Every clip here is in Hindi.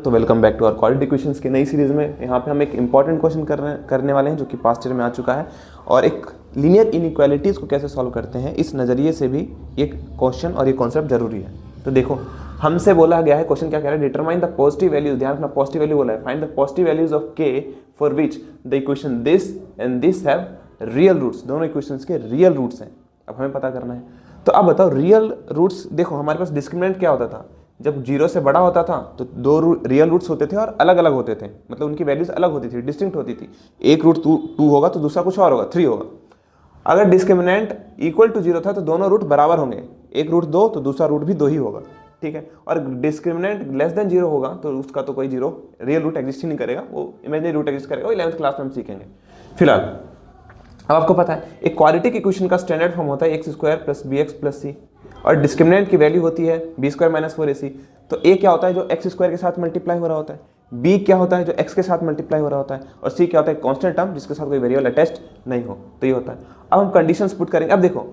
तो welcome back to our quality questions की नई सीरीज़ में। यहाँ पे हम एक इंपॉर्टेंट क्वेश्चन करने वाले हैं जो कि पास्ट ईयर में आ चुका है, और एक लीनियर इनइक्वालिटीज़ को कैसे सॉल्व करते हैं इस नज़रिए से भी ये क्वेश्चन और ये कॉन्सेप्ट जरूरी है। तो देखो, हमसे बोला गया है, क्वेश्चन क्या कह रहा है, डिटरमाइन द पॉजिटिव वैल्यूज, ध्यान रखना पॉजिटिव वैल्यू बोला है, find the positive values of K for which the equation this and this have real roots. दोनों इक्वेशंस के रियल रूट्स हैं, अब हमें पता करना है। तो अब बताओ रियल रूट्स, देखो हमारे पास डिस्क्रिमिनेंट क्या होता था, जब 0 से बड़ा होता था तो दो रियल रूट्स होते थे और अलग अलग होते थे, मतलब उनकी वैल्यूज अलग होती थी, डिस्टिंक्ट होती थी। एक रूट 2 होगा तो दूसरा कुछ और होगा, 3 होगा। अगर डिस्क्रिमिनेंट इक्वल टू 0 था तो दोनों रूट बराबर होंगे, एक रूट 2 तो दूसरा रूट भी 2 ही होगा, ठीक है। और डिस्क्रिमिनेंट लेस देन 0 होगा तो उसका तो कोई रियल रूट एग्जिस्ट ही नहीं करेगा, वो इमेजिनरी रूट एग्जिस्ट करेगा, वो 11th क्लास में हम सीखेंगे। फिलहाल अब आपको पता है एक क्वाड्रेटिक इक्वेशन का स्टैंडर्ड फॉर्म होता है x² + bx + c, और डिस्क्रिमिनेंट की वैल्यू होती है b² - 4ac। तो a क्या होता है जो x² के साथ मल्टीप्लाई हो रहा होता है, b क्या होता है जो x के साथ मल्टीप्लाई हो रहा होता है, और c क्या होता है कांस्टेंट टर्म जिसके साथ कोई वेरिएबल अटैच्ड नहीं हो। तो ये होता है। अब हम कंडीशंस पुट करेंगे। अब देखो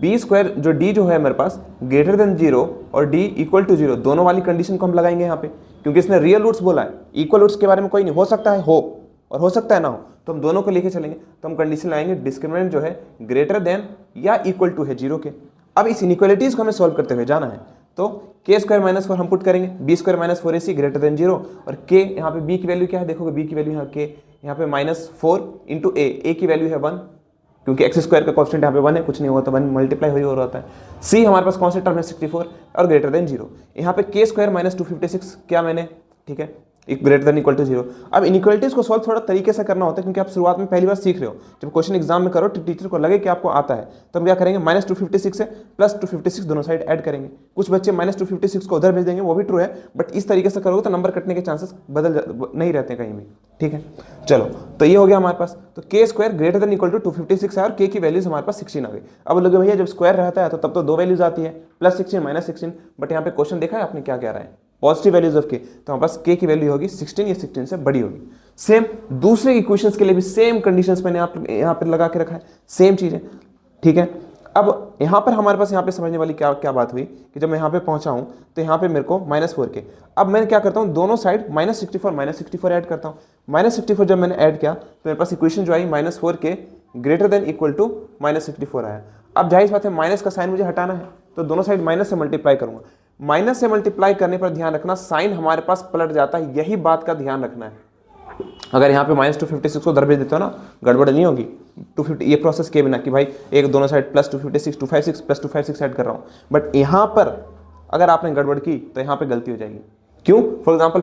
b² जो d जो है मेरे पास ग्रेटर देन 0 और d इक्वल टू 0, दोनों वाली कंडीशन को हम लगाएंगे यहाँ पे, क्योंकि इसने रियल रूट्स बोला है। इक्वल रूट्स के बारे में कोई नहीं, हो सकता है हो और हो सकता है ना हो, तो हम दोनों को लेके चलेंगे। तो हम कंडीशन लगाएंगे डिस्क्रिमिनेंट जो है ग्रेटर देन या इक्वल टू है 0 के। अब इस इनइक्वालिटीज को हमें सॉल्व करते हुए जाना है। तो k² - 4 हम पुट करेंगे, b² - 4ac ग्रेटर देन 0, और k यहाँ पे b की वैल्यू क्या है, देखोगे b की वैल्यू यहाँ k यहाँ पे -4 × a की वैल्यू है 1, क्योंकि x² का कॉन्स्टेंट यहाँ पे 1 है, कुछ नहीं हुआ तो 1 मल्टीप्लाई हो रहा होता है। c हमारे पास कॉन्स्टेंट टर्म है 64 और ग्रेटर देन 0। यहाँ पे k² - 256 क्या मैंने, ठीक है, ग्रेटर देन इक्वल टू 0। अब इनइक्वालिटीज को सॉल्व थोड़ा तरीके से करना होता है, क्योंकि आप शुरुआत में पहली बार सीख रहे हो। जब क्वेश्चन एग्जाम में करो तो टीचर को लगे कि आपको आता है, तो हम क्या करेंगे, -256 से +256 दोनों साइड ऐड करेंगे। कुछ बच्चे -256 को उधर भेज देंगे, वो भी ट्रू है, बट इस तरीके से करोगे तो नंबर कटने के चांसेस नहीं रहते कहीं भी, ठीक है। चलो, तो ये हो गया हमारे पास। तो k² greater than equal to 256 है और k की वैल्यूज हमारे पास 16 आ गई। अब लगे भैया जब स्क्वायर रहता है तो तब तो दो वैल्यूज आती है, +16 -16, बट यहाँ पे क्वेश्चन देखा है आपने क्या कह रहा है, पॉजिटिव वैल्यूज ऑफ k, तो हमारे पास k की वैल्यू होगी 16 या 16 से बड़ी होगी। सेम दूसरे इक्वेशंस के लिए भी सेम कंडीशंस मैंने यहाँ पर लगा के रखा है, सेम चीज़ है, ठीक है। अब यहाँ पर हमारे पास यहाँ पे समझने वाली क्या बात हुई कि जब मैं यहाँ पे पहुँचा हूँ तो यहाँ पे मेरे को -4k, अब मैं क्या करता हूँ, दोनों साइड -64 ऐड करता हूँ। -64 जब मैंने ऐड किया तो मेरे पास इक्वेशन जो आई -4k greater than equal to -64 आया। अब जाहिर बात है माइनस का साइन मुझे हटाना है, तो दोनों साइड माइनस से मल्टीप्लाई करूंगा। माइनस से मल्टीप्लाई करने पर ध्यान रखना साइन हमारे पास पलट जाता है, यही बात का ध्यान रखना है। अगर यहाँ पे -256 को उधर भेज देते हो ना, गड़बड़ नहीं होगी। 250 ये प्रोसेस के बिना कि भाई एक दोनों साइड +256 256 +256 ऐड कर रहा हूँ, बट यहाँ पर अगर आपने गड़बड़ की तो यहाँ पे गलती हो जाएगी। क्यों? For example